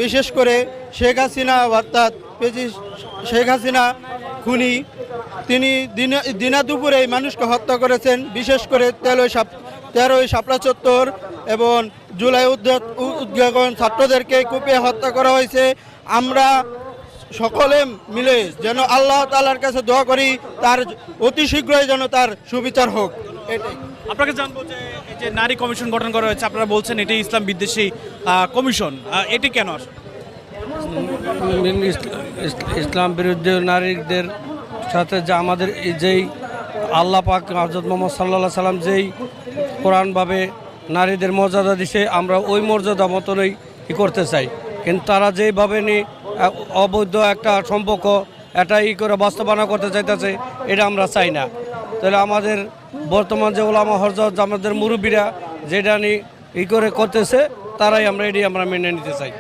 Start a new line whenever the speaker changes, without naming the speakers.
বিশেষ করে শেখ হাসিনা অর্থাৎ শেখ হাসিনা খুনি, তিনি দিনা দুপুরে মানুষকে হত্যা করেছেন। বিশেষ করে 13ই শাপলা চত্বর এবং জুলাই উদ্যাপন ছাত্রদেরকে কুপিয়ে হত্যা করা হয়েছে। আমরা সকলে মিলে যেন আল্লাহ তাআলার কাছে দোয়া করি তার অতি শীঘ্রই যেন তার সুবিচার হোক। এটাই
আপনাকে জানবো যে এই যে নারী কমিশন গঠন করা হয়েছে, আপনারা বলছেন এটি ইসলাম বিদ্বেষী কমিশন, এটি কেন আসলে?
ইসলাম বিরুদ্ধে নারীদের সাথে যে আমাদের যেই আল্লাহ পাক হযরত মুহাম্মদ সাল্লাল্লাহু সাল্লাম যেই কোরআনভাবে নারীদের মর্যাদা দিছে, আমরা ওই মর্যাদা মতনই করতে চাই। কিন্তু তারা যেইভাবে অবৈধ একটা সম্পর্ক এটা করে বাস্তবায়ন করতে চাইতেছে, এটা আমরা চাই না। তাহলে আমাদের বর্তমান যে ওলামা হযরত আমাদের মুরব্বীরা যেটা করে করতেছে, তারাই আমরা এটি আমরা মেনে নিতে চাই।